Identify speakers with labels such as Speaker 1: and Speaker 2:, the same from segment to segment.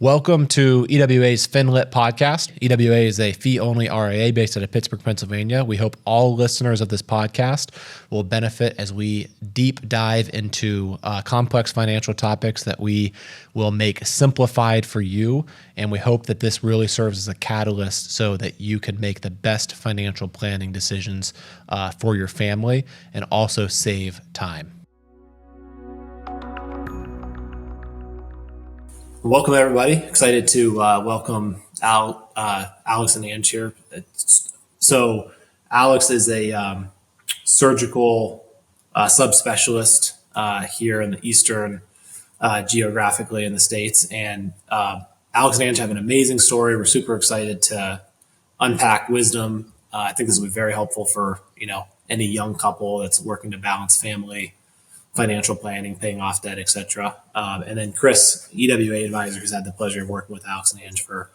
Speaker 1: Welcome to EWA's FIN LYT podcast. EWA is a fee-only RIA based out of Pittsburgh, Pennsylvania. We hope all listeners of this podcast will benefit as we deep dive into complex financial topics that we will make simplified for you. And we hope that this really serves as a catalyst so that you can make the best financial planning decisions for your family and also save time. Welcome, everybody. Excited to welcome Alex and Ange here. So Alex is a surgical subspecialist here in the Eastern geographically in the States. And Alex and Ange have an amazing story. We're super excited to unpack wisdom. I think this will be very helpful for, any young couple that's working to balance family, financial planning, paying off debt, etc. And then Chris, EWA advisor, has had the pleasure of working with Alex and Ange for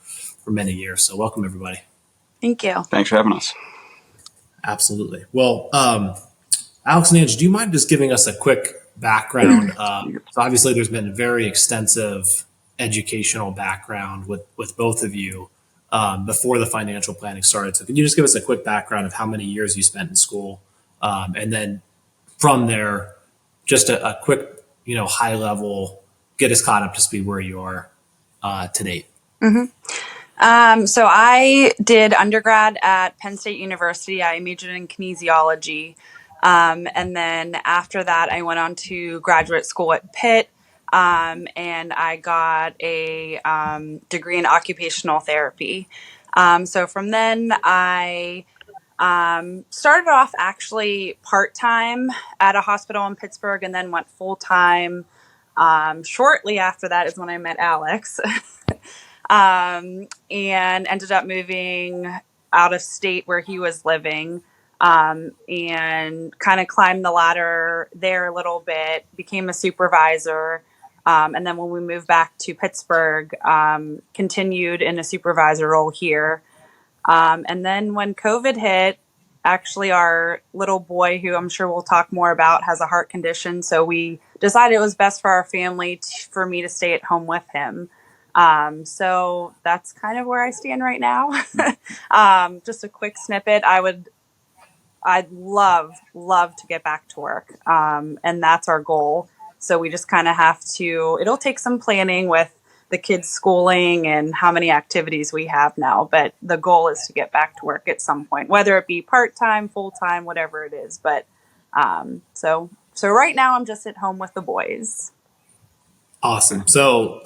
Speaker 1: many years. So welcome, everybody.
Speaker 2: Thank you.
Speaker 3: Thanks for having us.
Speaker 1: Absolutely. Well, Alex and Ange, do you mind just giving us a quick background? So obviously, there's been a very extensive educational background with both of you before the financial planning started. So can you just give us a quick background of how many years you spent in school? And then from there, just a quick, high level, get us caught up to speed where you are to date.
Speaker 2: Mm-hmm. So I did undergrad at Penn State University. I majored in kinesiology. And then after that, I went on to graduate school at Pitt. And I got a degree in occupational therapy. So from then I started off actually part-time at a hospital in Pittsburgh and then went full-time. Shortly after that is when I met Alex and ended up moving out of state where he was living and kind of climbed the ladder there a little bit, became a supervisor. And then when we moved back to Pittsburgh, continued in a supervisor role here. And then when COVID hit, actually our little boy, who I'm sure we'll talk more about, has a heart condition. So we decided it was best for our family for me to stay at home with him. So that's kind of where I stand right now. Just a quick snippet. I'd love to get back to work. And that's our goal. So we just kind of have to, it'll take some planning with the kids' schooling and how many activities we have now. But the goal is to get back to work at some point, whether it be part-time, full-time, whatever it is. But so right now I'm just at home with the boys.
Speaker 1: Awesome. So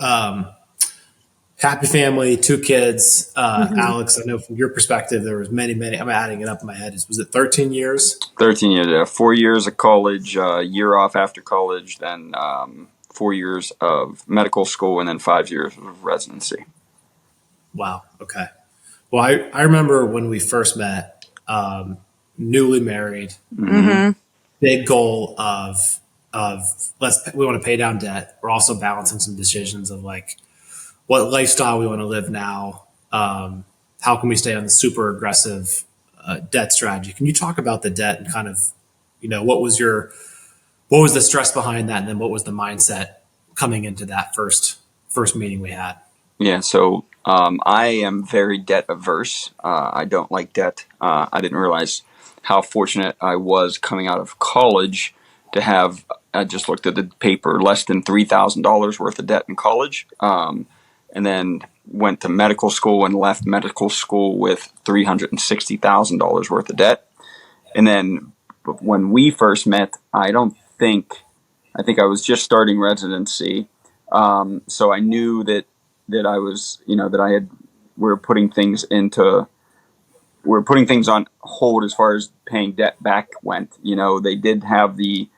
Speaker 1: happy family, 2 kids. Alex, I know from your perspective, there was many, I'm adding it up in my head. Was it 13 years?
Speaker 3: 13 years, 4 years of college, a year off after college, then 4 years of medical school, and then 5 years of residency.
Speaker 1: Wow. Okay. Well, I remember when we first met, newly married, big goal of we want to pay down debt. We're also balancing some decisions of like what lifestyle we want to live now. How can we stay on the super aggressive debt strategy? Can you talk about the debt and kind of, what was the stress behind that? And then what was the mindset coming into that first meeting we had?
Speaker 3: Yeah. So I am very debt averse. I don't like debt. I didn't realize how fortunate I was coming out of college to have, I just looked at the paper, less than $3,000 worth of debt in college. And then went to medical school and left medical school with $360,000 worth of debt. And then when we first met, I think I was just starting residency. So I knew that I was, we were putting things on hold as far as paying debt back went. They did have the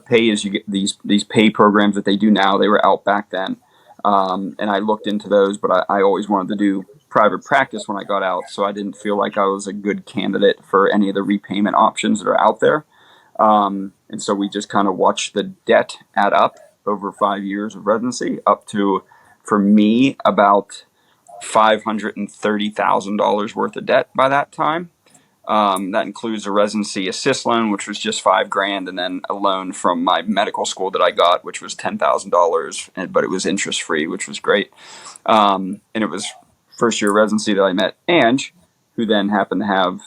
Speaker 3: pay as you get these pay programs that they do now. They were out back then. And I looked into those, but I always wanted to do private practice when I got out. So I didn't feel like I was a good candidate for any of the repayment options that are out there. And so we just kind of watched the debt add up over 5 years of residency up to, for me, about $530,000 worth of debt by that time. That includes a residency assist loan, which was just $5,000, and then a loan from my medical school that I got, which was $10,000, but it was interest free, which was great. And it was first year residency that I met Ange, who then happened to have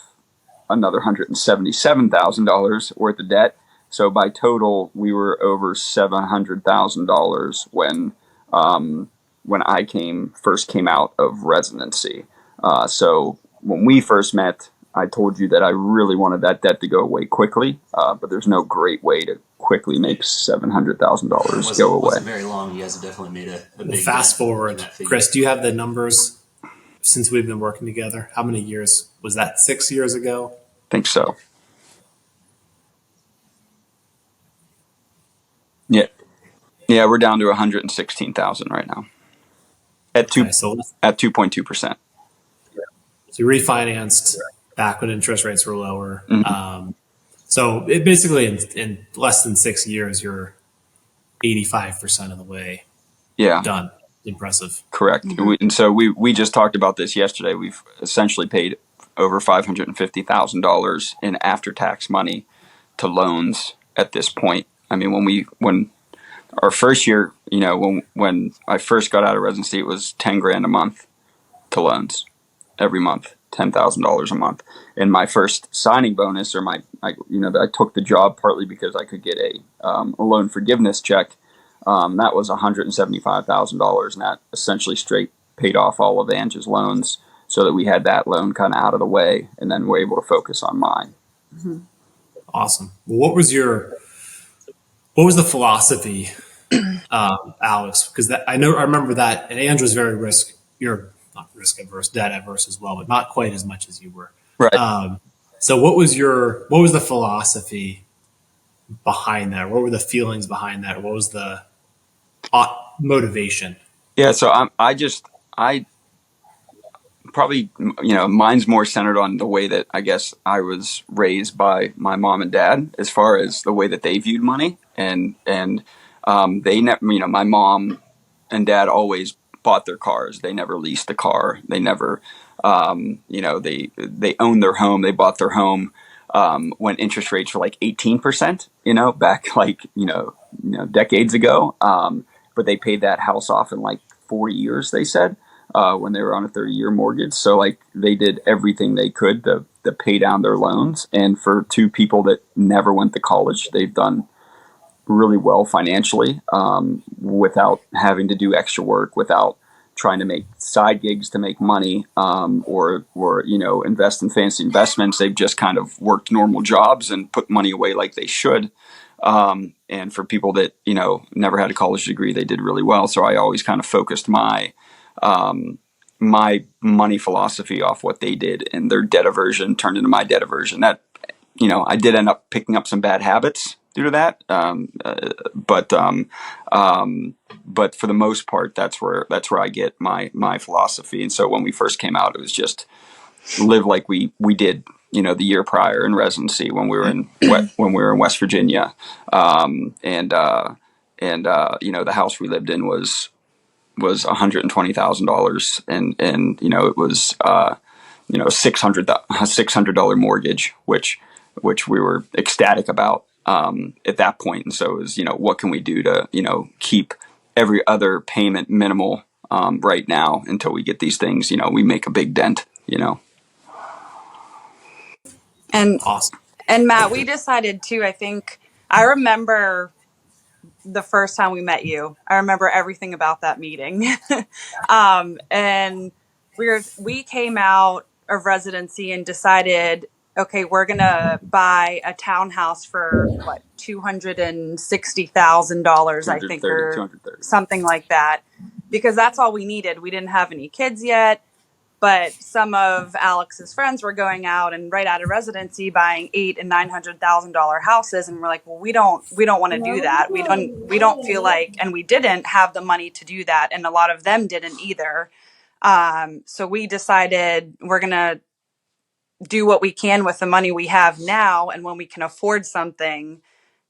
Speaker 3: another $177,000 worth of debt. So by total, we were over $700,000 when I first came out of residency. So when we first met, I told you that I really wanted that debt to go away quickly, but there's no great way to quickly make $700,000 go away.
Speaker 4: It wasn't very long. You guys have definitely made a big
Speaker 1: Fast forward, Chris, do you have the numbers since we've been working together? How many years? Was that 6 years ago?
Speaker 3: I think so. Yeah. Yeah, we're down to 116,000 right now at
Speaker 1: Okay, so
Speaker 3: 2.2%.
Speaker 1: So you refinanced back when interest rates were lower.
Speaker 3: Mm-hmm.
Speaker 1: So it basically in less than 6 years, you're 85% of the way done. Impressive.
Speaker 3: Correct. Mm-hmm. And so we just talked about this yesterday. We've essentially paid over $550,000 in after-tax money to loans at this point. I mean, when our first year, when I first got out of residency, it was $10,000 a month to loans every month, $10,000 a month. And my first signing bonus, I took the job partly because I could get a loan forgiveness check. That was $175,000, and that essentially straight paid off all of Ange's loans, so that we had that loan kind of out of the way, and then we're able to focus on mine.
Speaker 1: Mm-hmm. Awesome. Well, what was the philosophy, Alex? Because I remember that, and Ange was very not risk averse, debt averse as well, but not quite as much as you were.
Speaker 3: Right.
Speaker 1: So what was the philosophy behind that? What were the feelings behind that? What was the motivation?
Speaker 3: Yeah. So I probably, mine's more centered on the way that I guess I was raised by my mom and dad, as far as the way that they viewed money, and they never, my mom and dad always bought their cars. They never leased a car. They never, they owned their home. They bought their home when interest rates were like 18%, back decades ago. But they paid that house off in like 4 years, they said, when they were on a 30-year mortgage. So like they did everything they could to pay down their loans. And for two people that never went to college, they've done really well financially, without having to do extra work, without trying to make side gigs to make money, or invest in fancy investments. They've just kind of worked normal jobs and put money away like they should. And for people that, never had a college degree, they did really well. So I always kind of focused my money philosophy off what they did, and their debt aversion turned into my debt aversion. That, I did end up picking up some bad habits due to that. But for the most part, that's where I get my philosophy. And so when we first came out, it was just live like we did, the year prior in residency when we were in West Virginia. The house we lived in was $120,000, and it was $600 mortgage, which we were ecstatic about at that point. And so it was, what can we do to keep every other payment minimal right now until we get these things, we make a big dent.
Speaker 2: And
Speaker 1: awesome.
Speaker 2: And Matt, we decided too, I remember the first time we met you. I remember everything about that meeting. And we came out of residency and decided, okay, we're going to buy a townhouse for $260,000, I think, or something like that, because that's all we needed. We didn't have any kids yet. But some of Alex's friends were going out and right out of residency buying $800,000 and $900,000 houses, and we're like, well, we don't want to do that. We don't feel like, and we didn't have the money to do that, and a lot of them didn't either. So we decided we're gonna do what we can with the money we have now, and when we can afford something,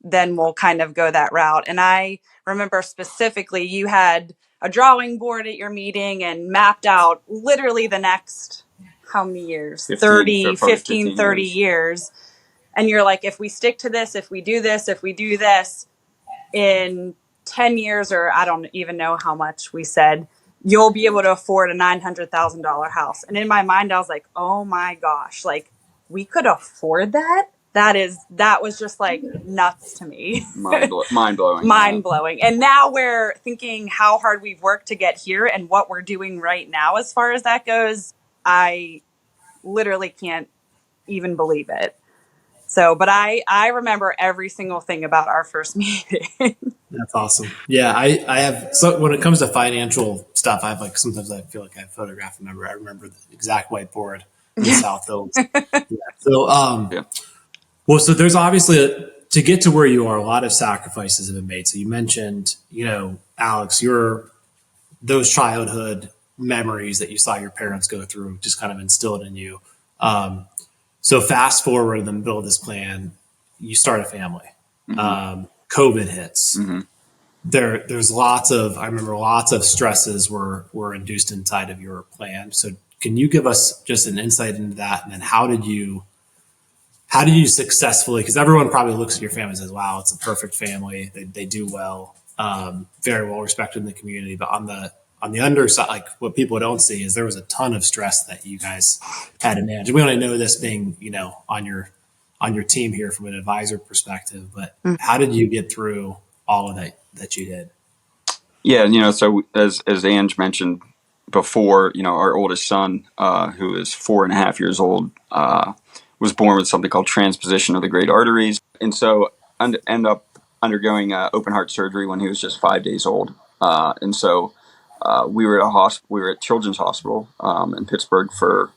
Speaker 2: then we'll kind of go that route. And I remember specifically, you had a drawing board at your meeting and mapped out literally the next how many years?
Speaker 3: 15,
Speaker 2: 30,
Speaker 3: probably
Speaker 2: 15, 30
Speaker 3: years.
Speaker 2: years. And you're like, if we stick to this, if we do this, if we do this in 10 years, or I don't even know how much we said, you'll be able to afford a $900,000 house. And in my mind, I was like, oh my gosh, like we could afford that. That was just like nuts to me.
Speaker 3: Mind blowing.
Speaker 2: Mind blowing. And now we're thinking how hard we've worked to get here and what we're doing right now as far as that goes. I literally can't even believe it. So, but I remember every single thing about our first meeting.
Speaker 1: That's awesome. Yeah, I have. So when it comes to financial stuff, I have like sometimes I feel like I photograph. I remember the exact whiteboard in the South Hills. Yeah. So,
Speaker 3: Yeah.
Speaker 1: well, so there's obviously to get to where you are, a lot of sacrifices have been made. So you mentioned, Alex, those childhood memories that you saw your parents go through just kind of instilled in you. So fast forward in the middle of this plan, you start a family. COVID hits. There's I remember lots of stresses were induced inside of your plan. So can you give us just an insight into that? And then how did you successfully, because everyone probably looks at your family and says, wow, it's a perfect family. They do well, very well respected in the community. But on the underside, like what people don't see is there was a ton of stress that you guys had to manage. We only know this being, on your team here from an advisor perspective, but how did you get through all of that you did?
Speaker 3: Yeah, so as Ange mentioned before, our oldest son, who is 4.5 years old, was born with something called transposition of the great arteries, and so end up undergoing open heart surgery when he was just 5 days old, and so we were at Children's Hospital in Pittsburgh for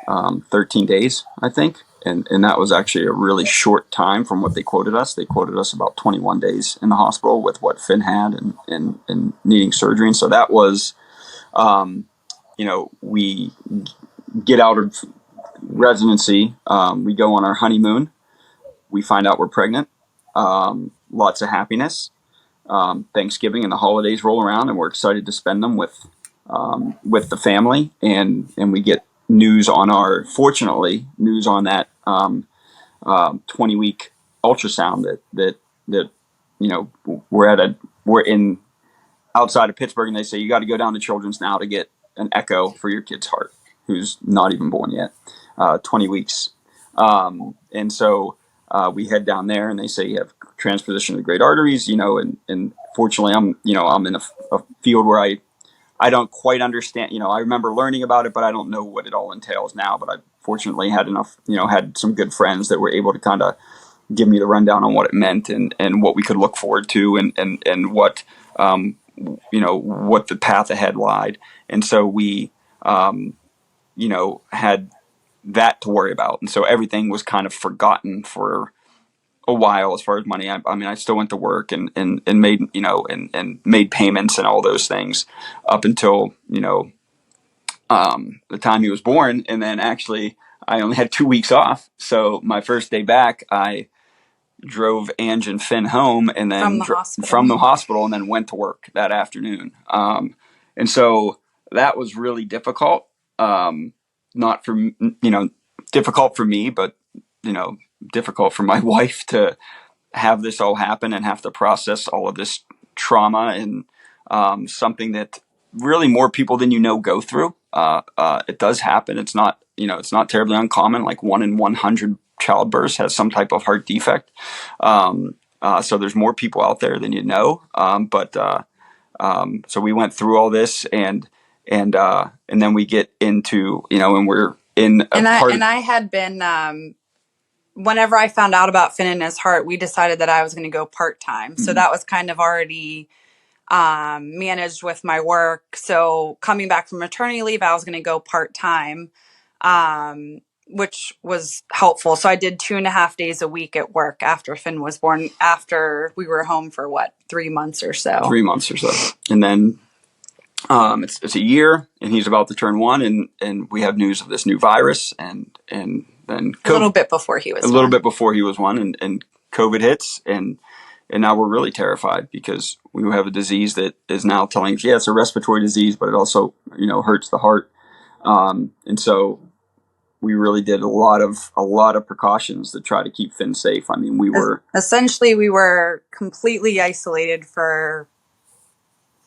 Speaker 3: 13 days, I think. And that was actually a really short time from what they quoted us. They quoted us about 21 days in the hospital with what Finn had and needing surgery. And so that was, we get out of residency. We go on our honeymoon. We find out we're pregnant. Lots of happiness. Thanksgiving and the holidays roll around, and we're excited to spend them with the family. And we get news on that 20-week ultrasound that we're in outside of Pittsburgh, and they say you got to go down to Children's now to get an echo for your kid's heart, who's not even born yet, 20 weeks. And so we head down there, and they say you have transposition of the great arteries, and fortunately I'm in a field where I don't quite understand, I remember learning about it, but I don't know what it all entails now. But I fortunately had had some good friends that were able to kind of give me the rundown on what it meant and what we could look forward to and what, what the path ahead lied. And so we, had that to worry about. And so everything was kind of forgotten for a while as far as money. I still went to work and made, and made payments and all those things up until, the time he was born. And then actually I only had 2 weeks off. So my first day back, I drove Ange and Finn home and then from the hospital and then went to work that afternoon. And so that was really difficult. Not for, difficult for me, but, difficult for my wife to have this all happen and have to process all of this trauma and something that really more people than go through. It does happen. It's not, it's not terribly uncommon. Like 1 in 100 childbirths has some type of heart defect. So there's more people out there than so we went through all this and then we get into, and we're in I
Speaker 2: had been, whenever I found out about Finn and his heart, we decided that I was going to go part-time. Mm-hmm. So that was kind of already managed with my work. So coming back from maternity leave, I was going to go part-time, which was helpful. So I did 2.5 days a week at work after Finn was born, after we were home for 3 months or so.
Speaker 3: 3 months or so. And then it's a year and he's about to turn 1 and we have news of this new virus and then
Speaker 2: a little bit before he was
Speaker 3: 1 and COVID hits and now we're really terrified because we have a disease that is now telling us, it's a respiratory disease, but it also, hurts the heart. And so really did a lot of precautions to try to keep Finn safe. I mean, we were
Speaker 2: completely isolated for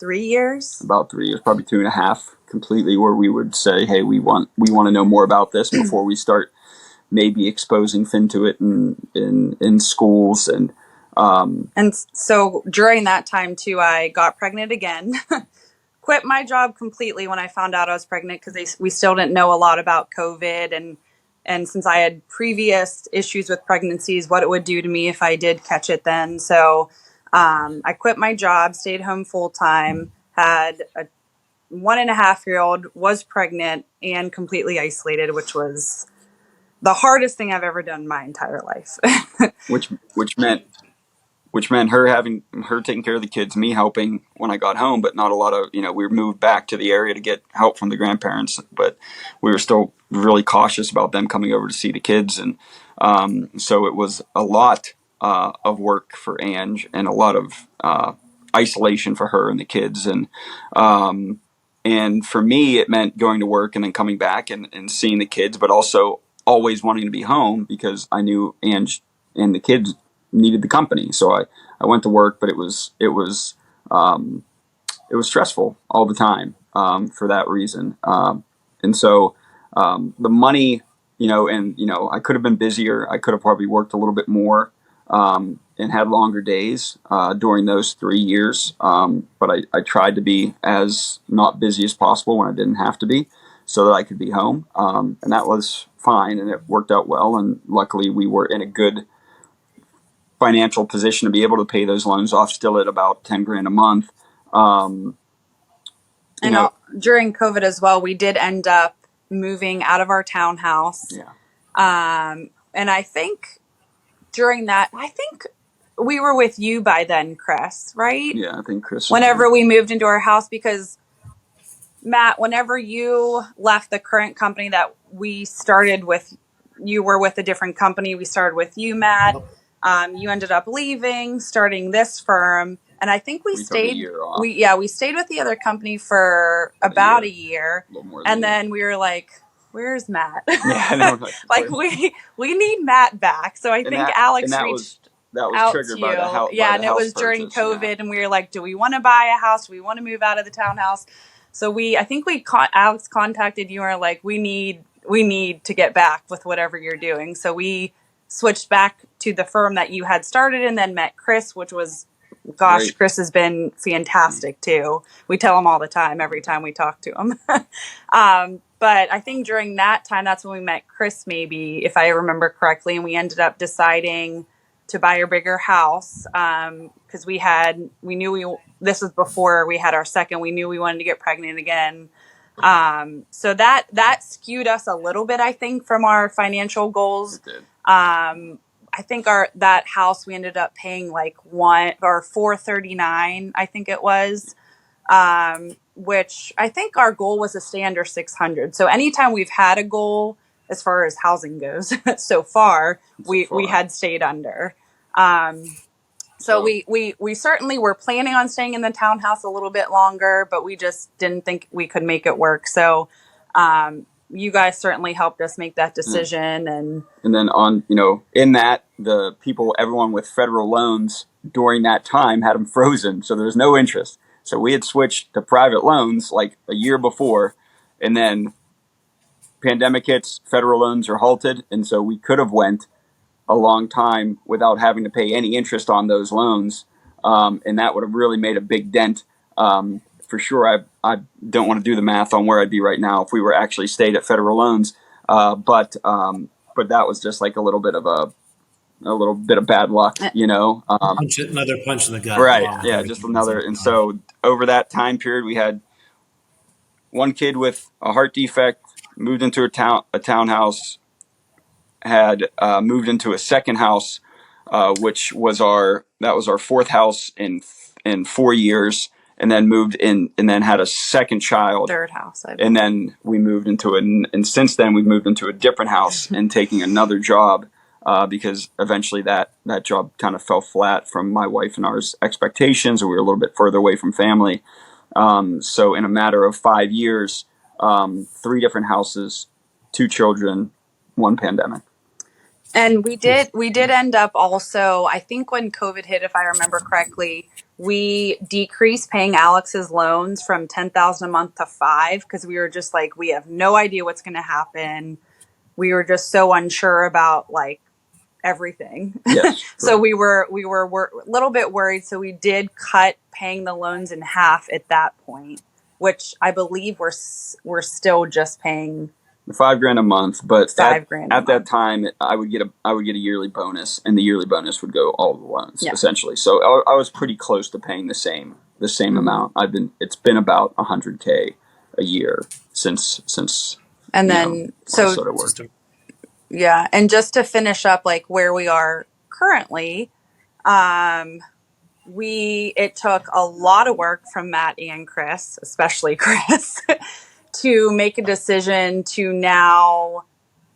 Speaker 2: 3 years.
Speaker 3: About 3 years, probably 2.5, completely, where we would say, hey, we want to know more about this before we start maybe exposing Finn to it in schools. And
Speaker 2: so during that time too, I got pregnant again. Quit my job completely when I found out I was pregnant because we still didn't know a lot about COVID, and since I had previous issues with pregnancies, what it would do to me if I did catch it then. So I quit my job, stayed home full time, had a 1.5-year-old, was pregnant, and completely isolated, which was the hardest thing I've ever done in my entire life.
Speaker 3: which meant her taking care of the kids, me helping when I got home, but not a lot of, we moved back to the area to get help from the grandparents, but we were still really cautious about them coming over to see the kids. And so it was a lot of work for Ange and a lot of isolation for her and the kids. And for me, it meant going to work and then coming back and seeing the kids, but also always wanting to be home because I knew Ange and the kids needed the company. So I went to work, but it was stressful all the time for that reason. And so the money, I could have been busier. I could have probably worked a little bit more and had longer days during those 3 years. But I tried to be as not busy as possible when I didn't have to be so that I could be home. And that was fine, and it worked out well. And luckily we were in a good financial position to be able to pay those loans off still at about 10 grand a month.
Speaker 2: During COVID as well, we did end up moving out of our townhouse.
Speaker 3: Yeah.
Speaker 2: And I think during that, we were with you by then, Chris, right?
Speaker 3: Yeah, I think Chris.
Speaker 2: Whenever we moved into our house, because Matt, whenever you left the current company that we started with, you were with a different company. We started with you, Matt. You ended up leaving, starting this firm, and I think we stayed.
Speaker 3: Took a year off.
Speaker 2: We stayed with the other company for about a year, and then we were like, "Where's Matt?"
Speaker 3: Yeah,
Speaker 2: like we need Matt back. So I think Alex reached out to you. And it was during COVID, and we were like, "Do we want to buy a house? Do we want to move out of the townhouse?" So Alex contacted you and were like, we need to get back with whatever you're doing. So we switched back to the firm that you had started and then met Chris, which was, gosh, great. Chris has been fantastic too. We tell him all the time, every time we talk to him. But I think during that time, that's when we met Chris, maybe, if I remember correctly. And we ended up deciding to buy a bigger house because this was before we had our second. We knew we wanted to get pregnant again. So that skewed us a little bit, I think, from our financial goals.
Speaker 3: It did.
Speaker 2: I think that house we ended up paying like $439, I think it was, which I think our goal was to stay under 600. So anytime we've had a goal as far as housing goes, so far we had stayed under. So we certainly were planning on staying in the townhouse a little bit longer, but we just didn't think we could make it work. So you guys certainly helped us make that decision. And
Speaker 3: then in that, everyone with federal loans during that time had them frozen. So there was no interest. So we had switched to private loans like a year before, and then pandemic hits, federal loans are halted. And so we could have went a long time without having to pay any interest on those loans. And that would have really made a big dent. For sure, I don't want to do the math on where I'd be right now if we were actually stayed at federal loans. But that was just like a little bit of bad luck,
Speaker 1: Another punch in the gut.
Speaker 3: Right. Yeah. Just another. And so over that time period, we had one kid with a heart defect, moved into a townhouse, had moved into a second house, which was our fourth house in 4 years, and then moved in, and then had a second child,
Speaker 2: third house,
Speaker 3: and then we moved into and since then we've moved into a different house and taking another job because eventually that job kind of fell flat from my wife and ours expectations, and we were a little bit further away from family. So in a matter of 5 years, 3 different houses, 2 children, one pandemic.
Speaker 2: And we did end up also, I think when COVID hit, if I remember correctly, we decreased paying Alex's loans from 10,000 a month to 5 because we were just like, we have no idea what's going to happen. We were just so unsure about like everything.
Speaker 3: Yes.
Speaker 2: So we were a little bit worried. So we did cut paying the loans in half at that point, which I believe we're still just paying
Speaker 3: $5,000 a month, but
Speaker 2: $5,000
Speaker 3: at that time, I would get a yearly bonus, and the yearly bonus would go all the loans essentially. So I was pretty close to paying the same amount. It's been about $100K a year since
Speaker 2: and then so
Speaker 3: sort of worked.
Speaker 2: Yeah, and just to finish up, like where we are currently, it took a lot of work from Matt and Chris, especially Chris, to make a decision to now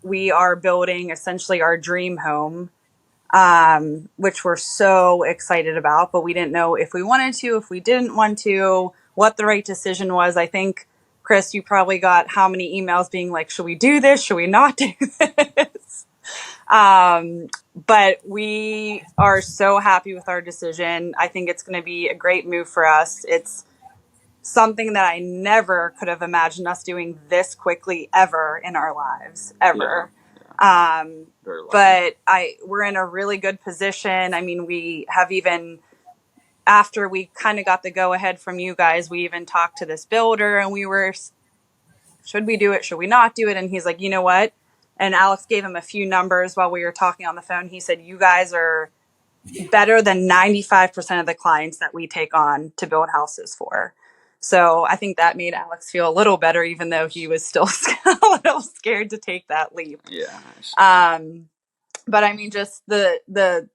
Speaker 2: we are building essentially our dream home, which we're so excited about, but we didn't know if we wanted to, if we didn't want to, what the right decision was. I think, Chris, you probably got how many emails being like, should we do this? Should we not do this? But we are so happy with our decision. I think it's going to be a great move for us. It's something that I never could have imagined us doing this quickly ever in our lives, ever.
Speaker 3: Yeah.
Speaker 2: But we're in a really good position. I mean, we have even, after we kind of got the go ahead from you guys, we even talked to this builder and we were, should we do it? Should we not do it? And he's like, you know what? And Alex gave him a few numbers while we were talking on the phone. He said, you guys are better than 95% of the clients that we take on to build houses for. So I think that made Alex feel a little better, even though he was still a little scared to take that leap.
Speaker 3: Yeah.
Speaker 2: But I mean, just the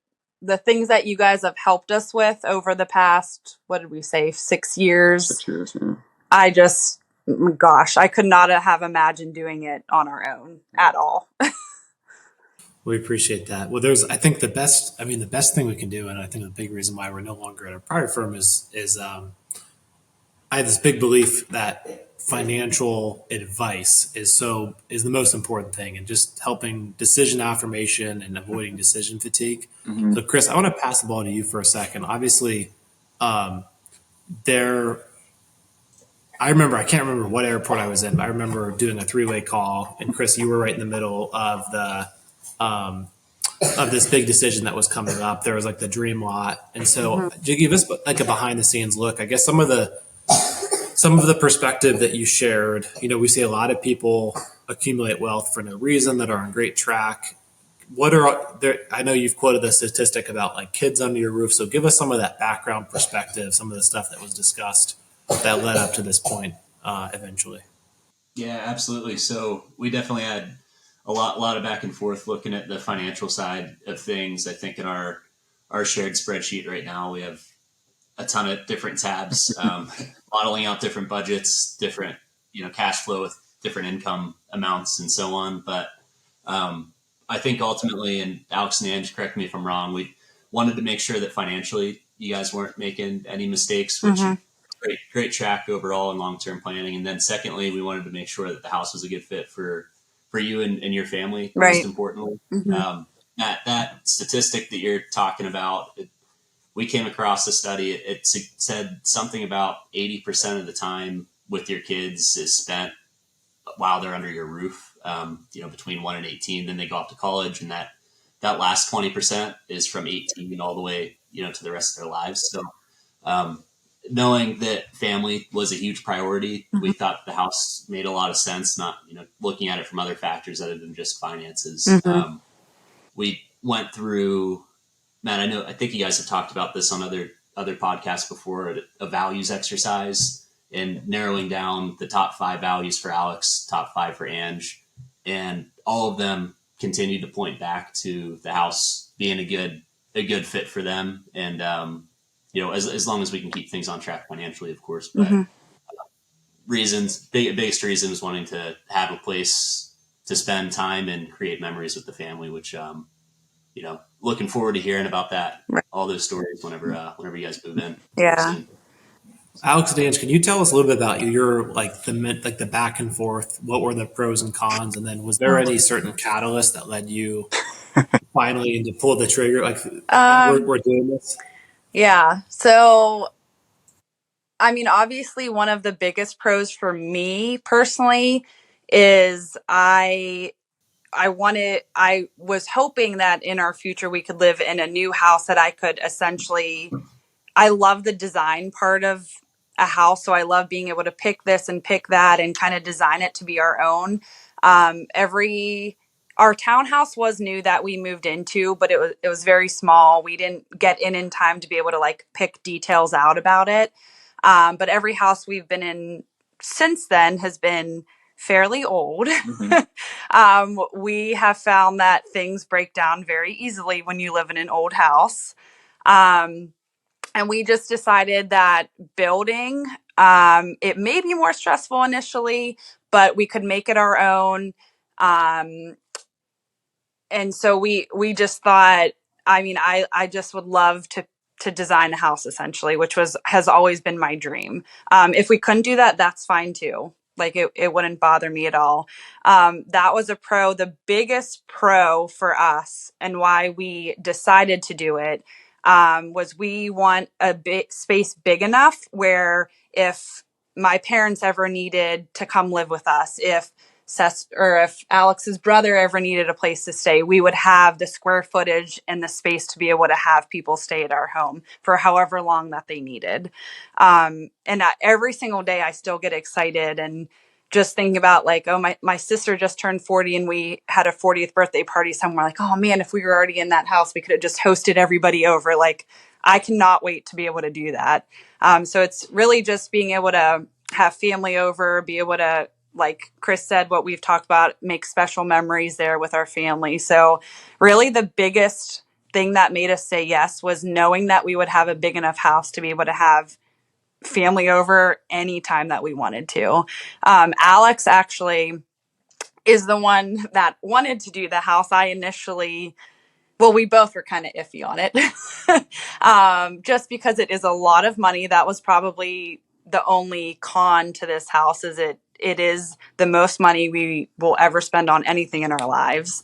Speaker 2: things that you guys have helped us with over the past, what did we say, 6 years?
Speaker 3: 6 years, yeah.
Speaker 2: I just, gosh, I could not have imagined doing it on our own at all.
Speaker 1: We appreciate that. Well, I think the best thing we can do, and I think the big reason why we're no longer at our prior firm is I have this big belief that financial advice is the most important thing, and just helping decision affirmation and avoiding decision fatigue.
Speaker 3: Mm-hmm.
Speaker 1: So, Chris, I want to pass the ball to you for a second. Obviously, I can't remember what airport I was in, but I remember doing a 3-way call, and Chris, you were right in the middle of this big decision that was coming up. There was like the dream lot. And so to give us like a behind the scenes look, I guess some of the perspective that you shared, we see a lot of people accumulate wealth for no reason that are on great track. I know you've quoted the statistic about like kids under your roof. So give us some of that background perspective, some of the stuff that was discussed that led up to this point eventually.
Speaker 4: Yeah, absolutely. So we definitely had a lot of back and forth looking at the financial side of things. I think in our shared spreadsheet right now, we have a ton of different tabs, modeling out different budgets, different, cash flow with different income amounts and so on. But I think ultimately, and Alex and Ange, correct me if I'm wrong, we wanted to make sure that financially you guys weren't making any mistakes, which great track overall in long-term planning. And then secondly, we wanted to make sure that the house was a good fit for you and your family, most importantly. That statistic that you're talking about, we came across a study. It said something about 80% of the time with your kids is spent while they're under your roof, between 1 and 18. Then they go off to college, and that last 20% is from 18 all the way, to the rest of their lives. So knowing that family was a huge priority, we thought the house made a lot of sense, not, looking at it from other factors other than just finances. We went through, Matt, I think you guys have talked about this on other podcasts before, a values exercise and narrowing down the top 5 values for Alex, top 5 for Ange. And all of them continued to point back to the house being a good fit for them. And, as long as we can keep things on track financially, of course, but biggest reason is wanting to have a place to spend time and create memories with the family, which, looking forward to hearing about that, all those stories whenever you guys move in.
Speaker 2: Yeah.
Speaker 4: Soon.
Speaker 1: Alex and Ange, can you tell us a little bit about your the back and forth? What were the pros and cons, and then was there any certain catalyst that led you finally to pull the trigger? Like,
Speaker 2: Um,
Speaker 1: we're doing this.
Speaker 2: yeah. So, I mean, obviously, one of the biggest pros for me personally is I was hoping that in our future we could live in a new house that I could essentially I love the design part of a house. So I love being able to pick this and pick that and kind of design it to be our own. Every Our townhouse was new that we moved into, but it was very small. We didn't get in time to be able to like pick details out about it. But every house we've been in since then has been fairly old.
Speaker 3: Mm-hmm.
Speaker 2: We have found that things break down very easily when you live in an old house. Um, and we just decided that building, it may be more stressful initially, but we could make it our own. Um, and so we just thought, I mean, I just would love to design a house essentially, which has always been my dream. If we couldn't do that, that's fine too. Like it wouldn't bother me at all. That was a pro. The biggest pro for us and why we decided to do it was we want a space big enough where if my parents ever needed to come live with us, if Alex's brother ever needed a place to stay, we would have the square footage and the space to be able to have people stay at our home for however long that they needed. Every single day, I still get excited and just thinking about like, oh, my sister just turned 40 and we had a 40th birthday party somewhere. Like, oh man, if we were already in that house, we could have just hosted everybody over. Like, I cannot wait to be able to do that. So it's really just being able to have family over, be able to, like Chris said, what we've talked about, make special memories there with our family. So really the biggest thing that made us say yes was knowing that we would have a big enough house to be able to have family over anytime that we wanted to. Alex actually is the one that wanted to do the house. We both were kind of iffy on it. Just because it is a lot of money. That was probably the only con to this house is it is the most money we will ever spend on anything in our lives.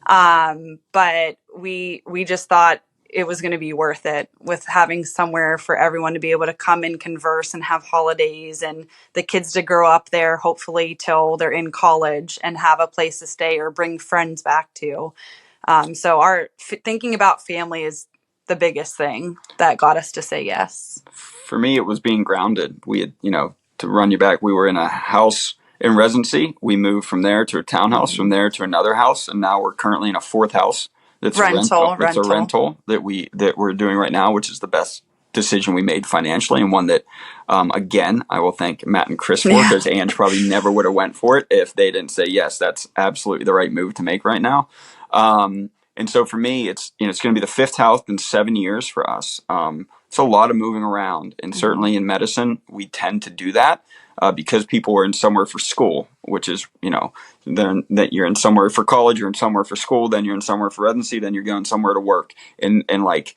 Speaker 2: But we just thought it was going to be worth it with having somewhere for everyone to be able to come and converse and have holidays and the kids to grow up there, hopefully till they're in college and have a place to stay or bring friends back to. So our thinking about family is the biggest thing that got us to say yes.
Speaker 3: For me, it was being grounded. We had, to run you back, we were in a house in residency. We moved from there to a townhouse, from there to another house, and now we're currently in a fourth house that's
Speaker 2: rental.
Speaker 3: a rental that we're doing right now, which is the best decision we made financially, and one that, again, I will thank Matt and Chris for, because Ange probably never would have went for it if they didn't say yes. That's absolutely the right move to make right now. And so for me, it's going to be the fifth house in 7 years for us. It's a lot of moving around, and certainly in medicine, we tend to do that because people are in somewhere for school, which is, then that you're in somewhere for college, you're in somewhere for school, then you're in somewhere for residency, then you're going somewhere to work. And like,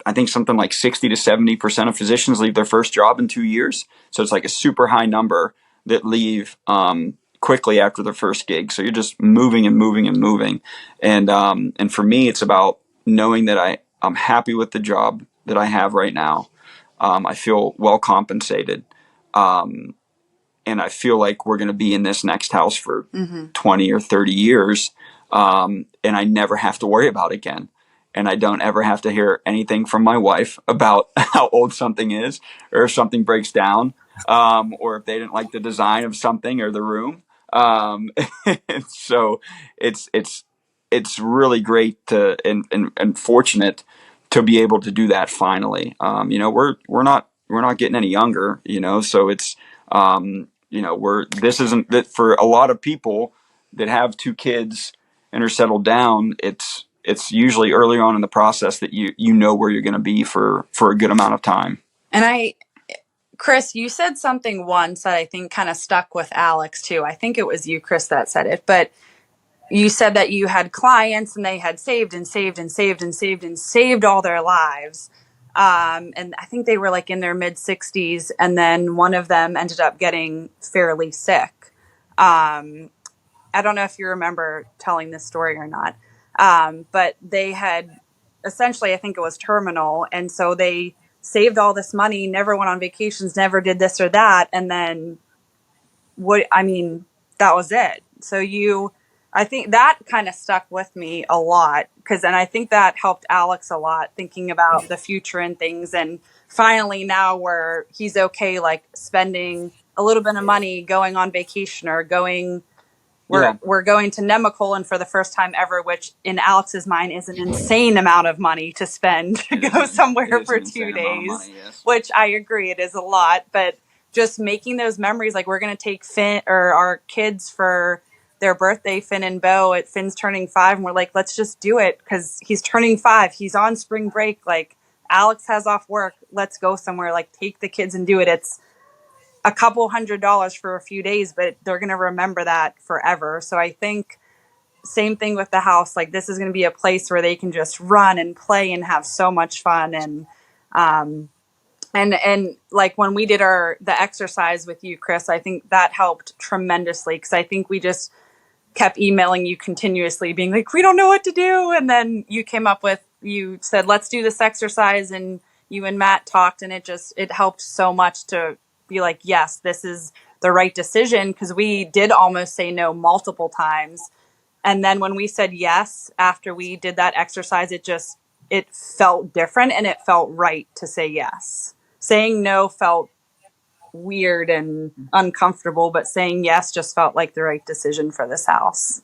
Speaker 3: I think something like 60 to 70% of physicians leave their first job in 2 years. So it's like a super high number that leave quickly after their first gig. So you're just moving and moving and moving. And for me, it's about knowing that I'm happy with the job that I have right now. I feel well compensated. And I feel like we're going to be in this next house for 20 or 30 years. And I never have to worry about it again. And I don't ever have to hear anything from my wife about how old something is, or if something breaks down, or if they didn't like the design of something or the room. So it's really great and fortunate to be able to do that finally. We're not getting any younger, so it's, this isn't that for a lot of people that have two kids and are settled down. It's usually earlier on in the process that you know where you're going to be for a good amount of time.
Speaker 2: And Chris, you said something once that I think kind of stuck with Alex too. I think it was you, Chris, that said it, but you said that you had clients and they had saved and saved and saved and saved and saved all their lives. And I think they were like in their mid 60s. And then one of them ended up getting fairly sick. I don't know if you remember telling this story or not, but they had essentially, I think it was terminal. And so they saved all this money, never went on vacations, never did this or that. And then that was it. So I think that kind of stuck with me a lot and I think that helped Alex a lot thinking about the future and things. And finally now where he's okay, like spending a little bit of money going on vacation or we're going to Nemacolin for the first time ever, which in Alex's mind is an insane amount of money to spend to go somewhere for 2 days,
Speaker 3: money, yes.
Speaker 2: which I agree it is a lot, but just making those memories, like we're going to take Finn or our kids for their birthday, Finn and Bo. Finn's turning 5, and we're like, let's just do it because he's turning 5. He's on spring break. Like Alex has off work. Let's go somewhere. Like take the kids and do it. It's a couple $100 for a few days, but they're going to remember that forever. So I think same thing with the house. Like this is going to be a place where they can just run and play and have so much fun. And like when we did the exercise with you, Chris, I think that helped tremendously because I think we just kept emailing you continuously being like, we don't know what to do. And then you said, let's do this exercise. And you and Matt talked and it helped so much to be like, yes, this is the right decision. Cause we did almost say no multiple times. And then when we said yes, after we did that exercise, it felt different and it felt right to say yes. Saying no felt weird and uncomfortable, but saying yes just felt like the right decision for this house.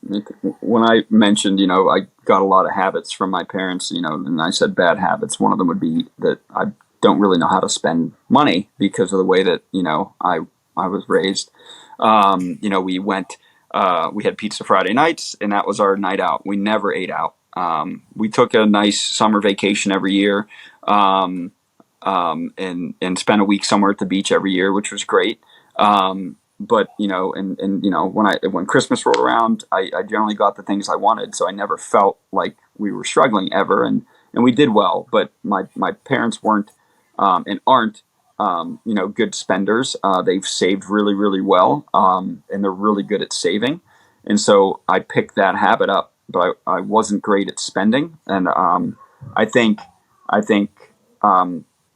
Speaker 3: When I mentioned, I got a lot of habits from my parents, and I said bad habits. One of them would be that I don't really know how to spend money because of the way that, I was raised. We went, we had pizza Friday nights and that was our night out. We never ate out. We took a nice summer vacation every year. And spent a week somewhere at the beach every year, which was great. But when Christmas rolled around, I generally got the things I wanted. So I never felt like we were struggling ever. And we did well, but my parents weren't, and aren't, good spenders. They've saved really, really well. And they're really good at saving. And so I picked that habit up, but I wasn't great at spending. And, I think,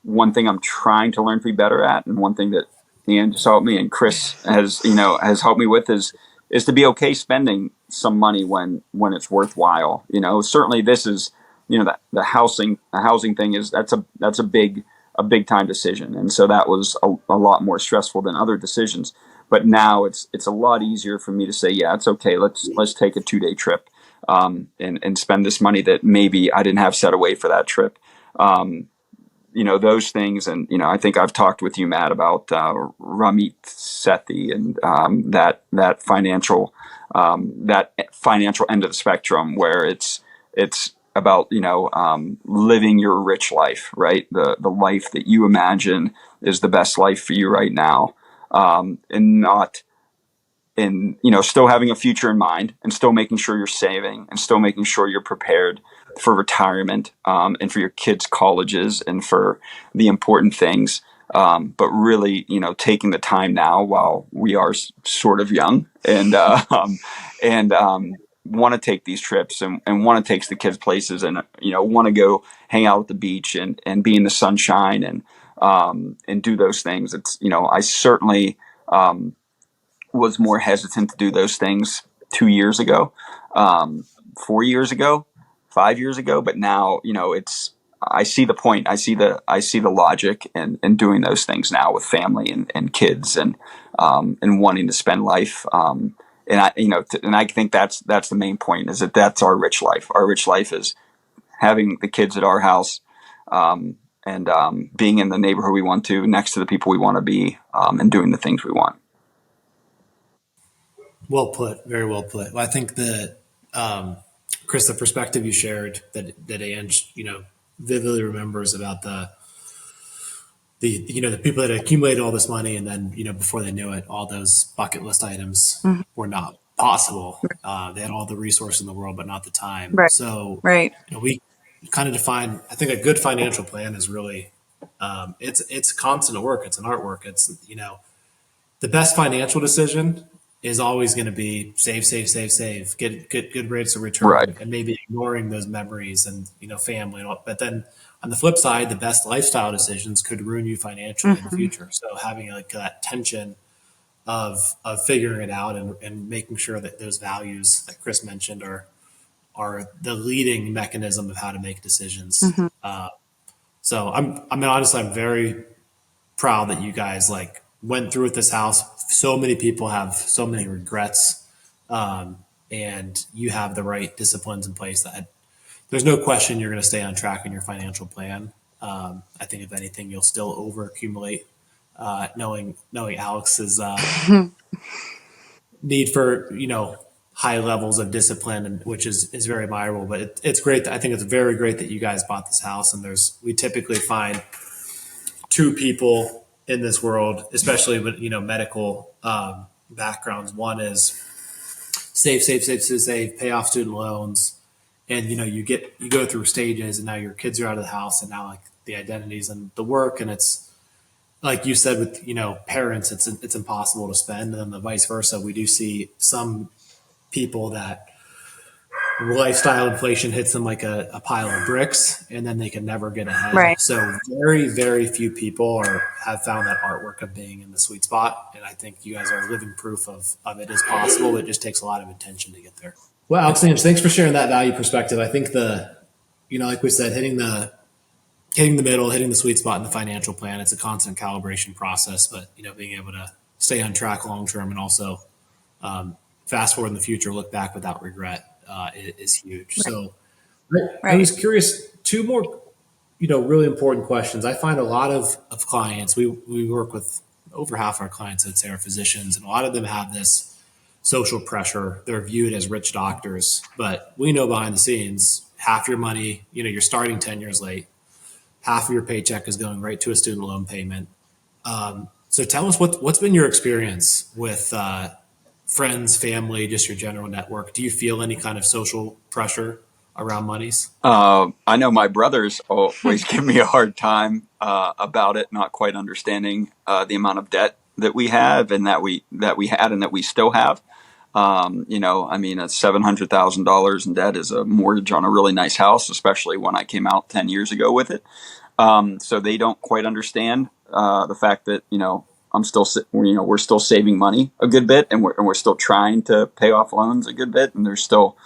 Speaker 3: one thing I'm trying to learn to be better at, and one thing that Ian just helped me and Chris has helped me with is to be okay spending some money when it's worthwhile. Certainly this is, the housing thing that's a big time decision. And so that was a lot more stressful than other decisions. But now it's a lot easier for me to say, yeah, it's okay. Let's take a 2-day trip, and spend this money that maybe I didn't have set away for that trip. Those things. And, I think I've talked with you, Matt, about Ramit Sethi and that financial end of the spectrum where it's about, living your rich life, right? The life that you imagine is the best life for you right now. And not in, still having a future in mind and still making sure you're saving and still making sure you're prepared for retirement, and for your kids' colleges and for the important things. But really, taking the time now while we are sort of young and want to take these trips and want to take the kids places and, want to go hang out at the beach and be in the sunshine and do those things. It's, I certainly, was more hesitant to do those things 2 years ago, 4 years ago, 5 years ago. But now, I see the point. I see the logic in doing those things now with family and kids and wanting to spend life. And I think that's the main point is that's our rich life. Our rich life is having the kids at our house, and being in the neighborhood we want to, next to the people we want to be, and doing the things we want.
Speaker 1: Well put. Very well put. Well, I think that, Chris, the perspective you shared that Ange, vividly remembers about the people that accumulated all this money and then, before they knew it, all those bucket list items were not possible. They had all the resources in the world, but not the time.
Speaker 2: Right.
Speaker 1: So,
Speaker 2: Right.
Speaker 1: kind of define, I think a good financial plan is really, it's constant work. It's an artwork. It's, the best financial decision is always going to be save, save, save, save, get good rates of
Speaker 3: Right.
Speaker 1: return, and maybe ignoring those memories and, family. And all. But then on the flip side, the best lifestyle decisions could ruin you financially in the
Speaker 2: Hmm.
Speaker 1: future. So having like that tension of figuring it out and making sure that those values that Chris mentioned are the leading mechanism of how to make decisions.
Speaker 2: Hmm.
Speaker 1: So I mean, honestly, I'm very proud that you guys like went through with this house. So many people have so many regrets, and you have the right disciplines in place that there's no question you're going to stay on track in your financial plan. I think if anything, you'll still over accumulate, knowing Alex's need for high levels of discipline, and which is very admirable. But it's great. I think it's very great that you guys bought this house. And we typically find two people in this world, especially with medical backgrounds. One is save, save, save, save, save, pay off student loans, and you go through stages, and now your kids are out of the house, and now like the identities and the work, and it's like you said with parents, it's impossible to spend, and then the vice versa. We do see some people that lifestyle inflation hits them like a pile of bricks, and then they can never get ahead.
Speaker 2: Right.
Speaker 1: So very, very few people have found that artwork of being in the sweet spot. And I think you guys are living proof of it is possible. It just takes a lot of intention to get there. Well, Alexander, thanks for sharing that value perspective. I think like we said, hitting the middle, hitting the sweet spot in the financial plan, it's a constant calibration process, but being able to stay on track long term and also fast forward in the future, look back without regret is huge.
Speaker 2: Right.
Speaker 1: So I
Speaker 2: Right.
Speaker 1: was curious, two more, really important questions. I find a lot of clients, we work with over half our clients, I'd say, are physicians, and a lot of them have this social pressure. They're viewed as rich doctors, but we know behind the scenes, half your money, you're starting 10 years late, half of your paycheck is going right to a student loan payment. So tell us what's been your experience with friends, family, just your general network. Do you feel any kind of social pressure around monies?
Speaker 3: I know my brothers always give me a hard time about it, not quite understanding the amount of debt that we have and that we had and that we still have. I mean, it's $700,000 in debt is a mortgage on a really nice house, especially when I came out 10 years ago with it. So they don't quite understand the fact that I'm still we're still saving money a good bit, and we're still trying to pay off loans a good bit, and there's still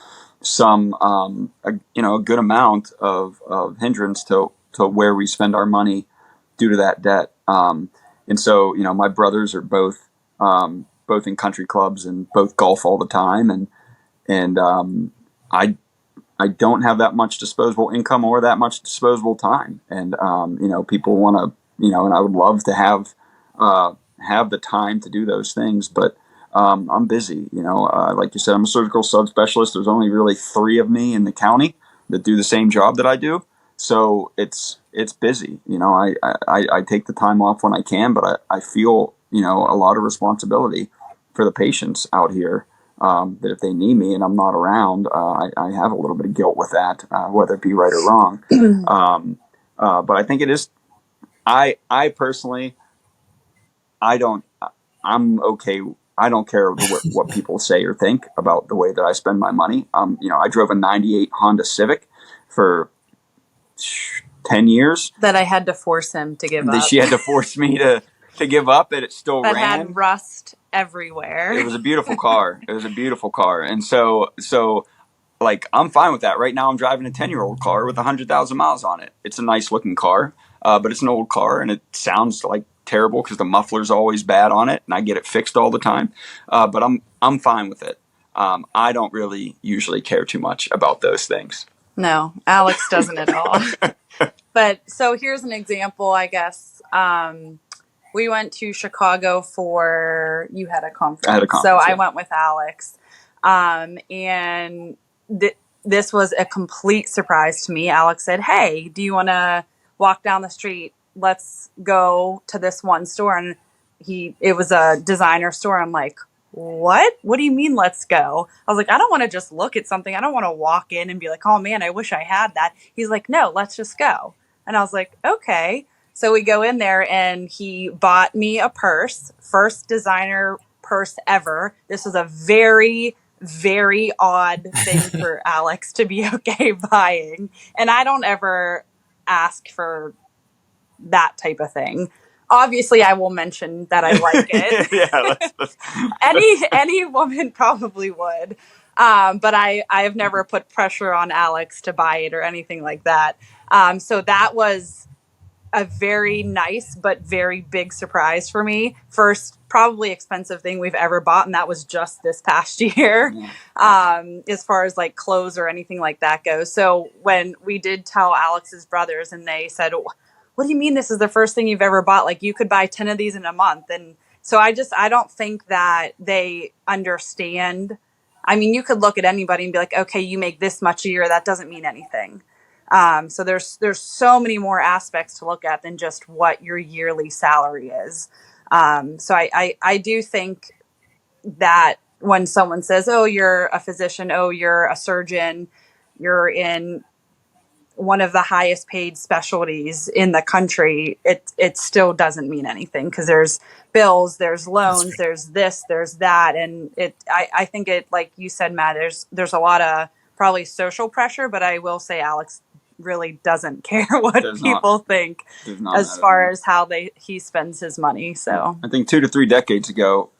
Speaker 3: some a good amount of hindrance to where we spend our money due to that debt. And so my brothers are both in country clubs and both golf all the time, and I don't have that much disposable income or that much disposable time. And, people want to, and I would love to have the time to do those things, but I'm busy. Like you said, I'm a surgical subspecialist. There's only really 3 of me in the county that do the same job that I do. So it's busy. I take the time off when I can, but I feel, a lot of responsibility for the patients out here. That if they need me and I'm not around, I have a little bit of guilt with that, whether it be right or wrong. But I think it is. I personally, I'm okay. I don't care what people say or think about the way that I spend my money. I drove a '98 Honda Civic for 10 years.
Speaker 2: That I had to force him to give up.
Speaker 3: She had to force me to give up, and it still
Speaker 2: That
Speaker 3: ran.
Speaker 2: had rust everywhere.
Speaker 3: It was a beautiful car. And so like, I'm fine with that. Right now I'm driving a 10-year-old car with 100,000 miles on it. It's a nice looking car, but it's an old car, and it sounds like terrible because the muffler's always bad on it, and I get it fixed all the time. But I'm fine with it. I don't really usually care too much about those things.
Speaker 2: No, Alex doesn't at all. But so here's an example, I guess. We went to Chicago you had a conference.
Speaker 3: I had a conference,
Speaker 2: so
Speaker 3: yeah.
Speaker 2: I went with Alex. And this was a complete surprise to me. Alex said, "Hey, do you want to walk down the street? Let's go to this one store." And it was a designer store. I'm like, what do you mean, let's go? I was like, I don't want to just look at something. I don't want to walk in and be like, oh man, I wish I had that. He's like, no, let's just go. And I was like, okay. So we go in there and he bought me a purse, first designer purse ever. This was a very, very odd thing for Alex to be okay buying. And I don't ever ask for that type of thing. Obviously, I will mention that I like it.
Speaker 3: Yeah,
Speaker 2: Any woman probably would. But I have never put pressure on Alex to buy it or anything like that. So that was a very nice but very big surprise for me. First, probably expensive thing we've ever bought, and that was just this past year. As far as like clothes or anything like that goes. So when we did tell Alex's brothers, and they said, what do you mean this is the first thing you've ever bought? Like, you could buy 10 of these in a month. And so I don't think that they understand. I mean, you could look at anybody and be like, okay, you make this much a year. That doesn't mean anything. So there's so many more aspects to look at than just what your yearly salary is. So I do think that when someone says, oh, you're a physician, oh, you're a surgeon, you're in one of the highest paid specialties in the country, it still doesn't mean anything, because there's bills, there's loans, there's this, there's that. And I think it, like you said, Matt, there's a lot of probably social pressure, but I will say Alex really doesn't care what people think as far as how he spends his money. So
Speaker 3: I think 2 to 3 decades ago,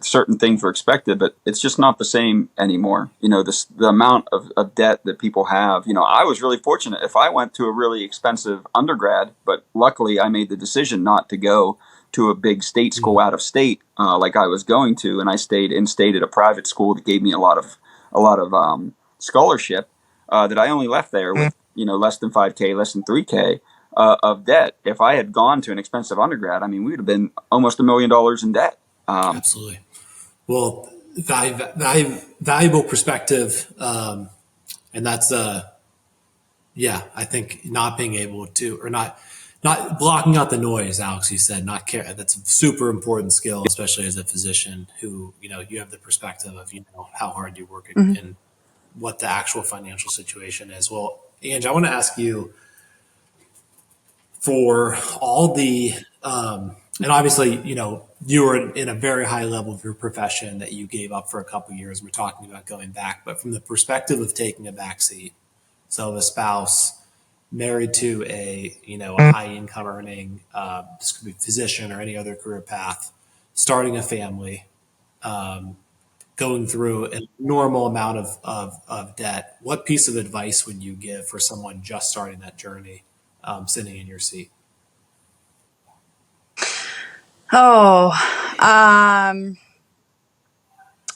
Speaker 3: certain things were expected, but it's just not the same anymore. The amount of debt that people have. I was really fortunate. If I went to a really expensive undergrad, but luckily I made the decision not to go to a big state school out of state like I was going to, and I stayed in state at a private school that gave me a lot of scholarship that I only left there with less than $5K, less than $3K. Of debt. If I had gone to an expensive undergrad, we would have been almost $1 million in debt.
Speaker 1: Absolutely. Well, valuable perspective. And that's, I think not being able to, or not blocking out the noise, Alex, you said, not care. That's a super important skill, especially as a physician who, you have the perspective of, how hard you work and what the actual financial situation is. Well, Ange, I want to ask you, for all the, and obviously, you were in a very high level of your profession that you gave up for a couple of years. We're talking about going back, but from the perspective of taking a backseat, so a spouse married to a high income earning, this could be physician or any other career path, starting a family, going through a normal amount of debt, what piece of advice would you give for someone just starting that journey, sitting in your seat?
Speaker 2: Oh,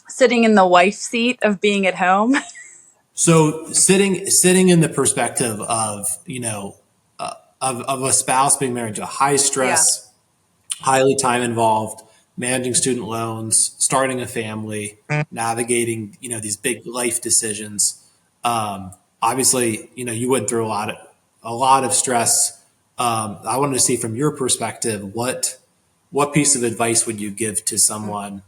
Speaker 2: sitting in the wife seat of being at home.
Speaker 1: So sitting in the perspective of, of a spouse being married to a high stress, highly time involved, managing student loans, starting a family, navigating, these big life decisions. Obviously, you went through a lot of stress. I wanted to see from your perspective, what piece of advice would you give to someone?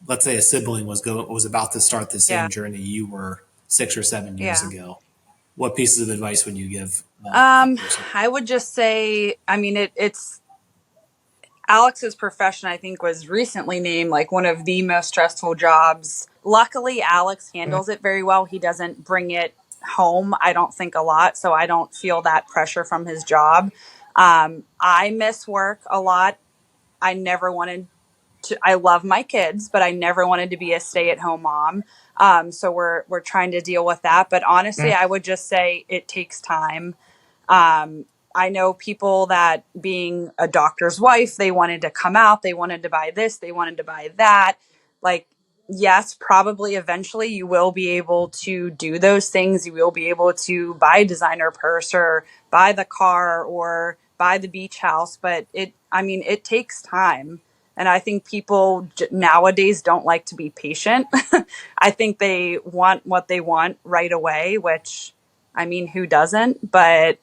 Speaker 1: Let's say a sibling was about to start the same journey you were 6 or 7 years ago. What pieces of advice would you give?
Speaker 2: I would just say, it's Alex's profession, I think, was recently named like one of the most stressful jobs. Luckily, Alex handles it very well. He doesn't bring it home, I don't think, a lot. So I don't feel that pressure from his job. I miss work a lot. I never wanted to, I love my kids, but I never wanted to be a stay-at-home mom. So we're trying to deal with that. But honestly, I would just say it takes time. I know people that, being a doctor's wife, they wanted to come out, they wanted to buy this, they wanted to buy that. Like, yes, probably eventually you will be able to do those things. You will be able to buy a designer purse or buy the car or buy the beach house, but it takes time. And I think people nowadays don't like to be patient. I think they want what they want right away, which, who doesn't? But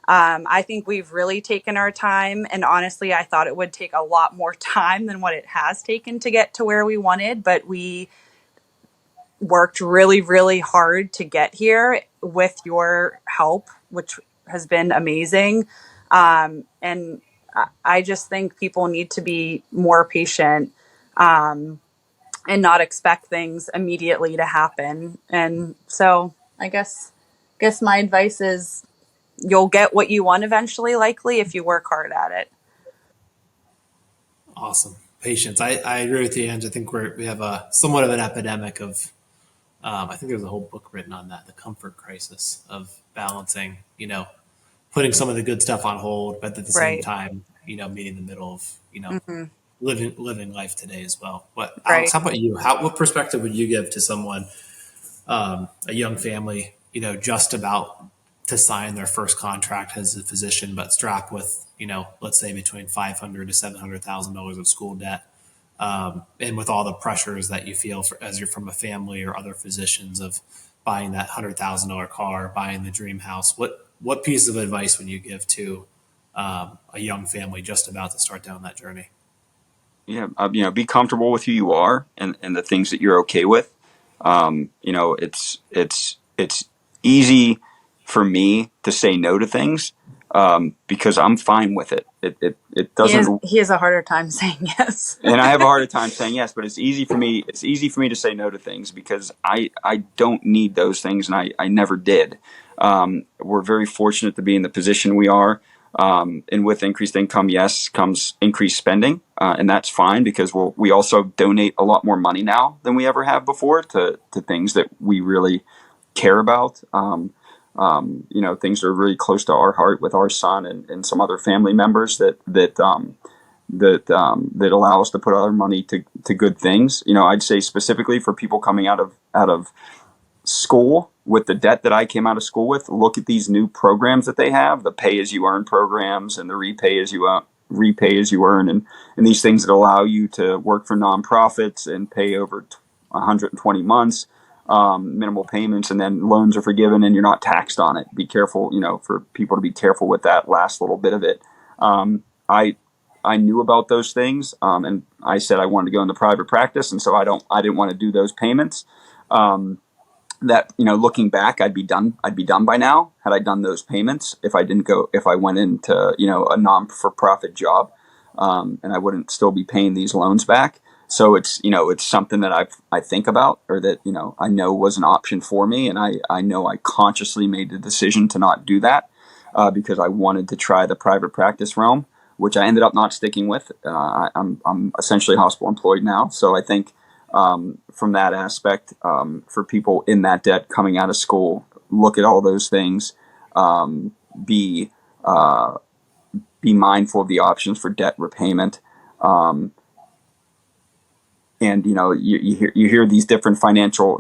Speaker 2: I think we've really taken our time, and honestly, I thought it would take a lot more time than what it has taken to get to where we wanted, but we worked really, really hard to get here with your help, which has been amazing. And I just think people need to be more patient, and not expect things immediately to happen. And so I guess my advice is you'll get what you want eventually, likely, if you work hard at it.
Speaker 1: Awesome. Patience. I agree with you, Ange. I think we have a somewhat of an epidemic of, I think there's a whole book written on that, the comfort crisis of balancing, putting some of the good stuff on hold, but at the same
Speaker 2: Right.
Speaker 1: time, meeting the middle of,
Speaker 2: Hmm.
Speaker 1: living life today as well. But Alex,
Speaker 2: Right.
Speaker 1: how about you? What perspective would you give to someone, a young family, just about to sign their first contract as a physician, but strapped with, let's say between $500 to $700,000 of school debt, and with all the pressures that you feel as you're from a family or other physicians of buying that $100,000 car, buying the dream house? What piece of advice would you give to a young family just about to start down that journey?
Speaker 3: Yeah, be comfortable with who you are and the things that you're okay with. It's easy for me to say no to things because I'm fine with it. It doesn't,
Speaker 2: He has a harder time saying yes.
Speaker 3: and I have a harder time saying yes. But it's easy for me. It's easy for me to say no to things because I don't need those things, and I never did. We're very fortunate to be in the position we are. And with increased income, yes, comes increased spending, and that's fine because we also donate a lot more money now than we ever have before to things that we really care about. Things that are really close to our heart with our son and some other family members that allow us to put our money to good things. I'd say specifically for people coming out of school with the debt that I came out of school with, look at these new programs that they have, the pay as you earn programs and the repay as you earn, and these things that allow you to work for nonprofits and pay over 120 months, minimal payments, and then loans are forgiven and you're not taxed on it. Be careful, for people to be careful with that last little bit of it. I knew about those things, and I said I wanted to go into private practice, and so I didn't want to do those payments. That looking back, I'd be done by now had I done those payments. If I went into a non-for-profit job, and I wouldn't still be paying these loans back. So it's something that I think about, or that I know was an option for me, and I know I consciously made the decision to not do that because I wanted to try the private practice realm, which I ended up not sticking with. I'm essentially hospital employed now, so I think. From that aspect, for people in that debt coming out of school, look at all those things. Be mindful of the options for debt repayment. And you hear these different financial.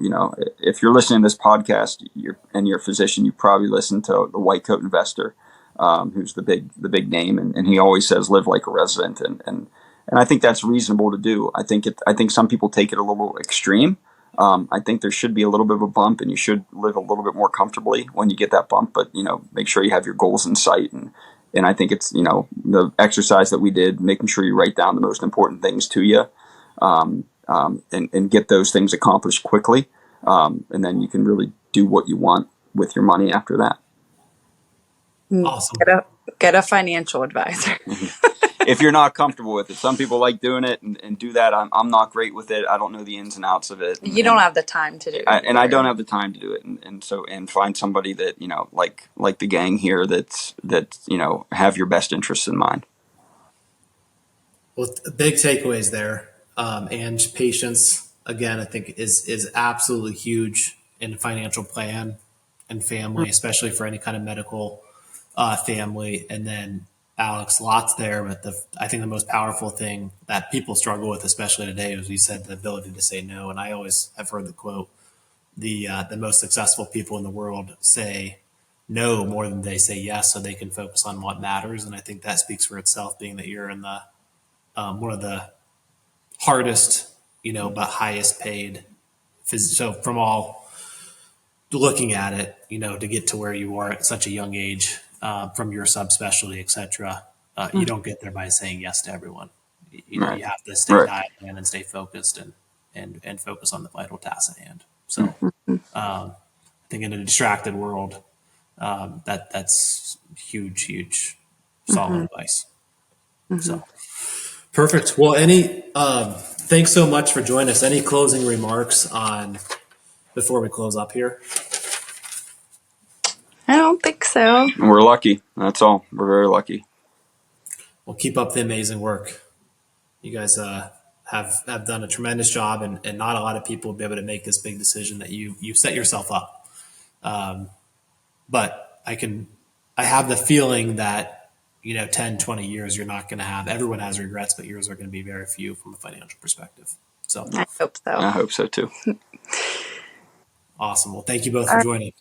Speaker 3: If you're listening to this podcast, and you're a physician, you probably listen to the White Coat Investor, who's the big name, and he always says live like a resident, and I think that's reasonable to do. I think some people take it a little extreme. I think there should be a little bit of a bump, and you should live a little bit more comfortably when you get that bump. But make sure you have your goals in sight, and I think it's the exercise that we did, making sure you write down the most important things to you, and get those things accomplished quickly, and then you can really do what you want with your money after that.
Speaker 1: Awesome.
Speaker 2: Get a financial advisor.
Speaker 3: If you're not comfortable with it, some people like doing it and do that. I'm not great with it. I don't know the ins and outs of it.
Speaker 2: You don't have the time to do it.
Speaker 3: I don't have the time to do it. And find somebody that, like the gang here that have your best interests in mind.
Speaker 1: Well, big takeaways there. And patience, again, I think is absolutely huge in a financial plan and family, especially for any kind of medical family. And then Alex, lots there, but I think the most powerful thing that people struggle with, especially today, as you said, the ability to say no. And I always have heard the quote: the most successful people in the world say no more than they say yes, so they can focus on what matters. And I think that speaks for itself, being that you're in the one of the hardest, but highest paid. So from all looking at it, to get to where you are at such a young age, from your subspecialty, et cetera. You don't get there by saying yes to everyone. You
Speaker 3: Right.
Speaker 1: have to stay
Speaker 3: Right.
Speaker 1: dialed in and stay focused and focus on the vital task at hand. So I think in a distracted world, that's huge, solid advice. So perfect. Well, thanks so much for joining us. Any closing remarks before we close up here?
Speaker 2: I don't think so.
Speaker 3: We're lucky. That's all. We're very lucky.
Speaker 1: Well, keep up the amazing work. You guys have done a tremendous job, and not a lot of people will be able to make this big decision that you set yourself up. But I have the feeling that 10, 20 years, you're not going to have, everyone has regrets, but yours are going to be very few from a financial perspective. So
Speaker 2: I hope so.
Speaker 3: I hope so too.
Speaker 1: awesome. Well, thank you both for joining.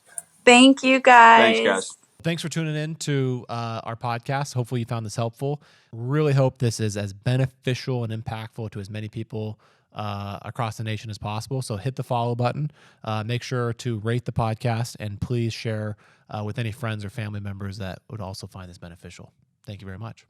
Speaker 2: Thank you, guys.
Speaker 3: Thanks, guys.
Speaker 5: Thanks for tuning in to our podcast. Hopefully you found this helpful. Really hope this is as beneficial and impactful to as many people across the nation as possible. So hit the follow button. Make sure to rate the podcast, and please share with any friends or family members that would also find this beneficial. Thank you very much.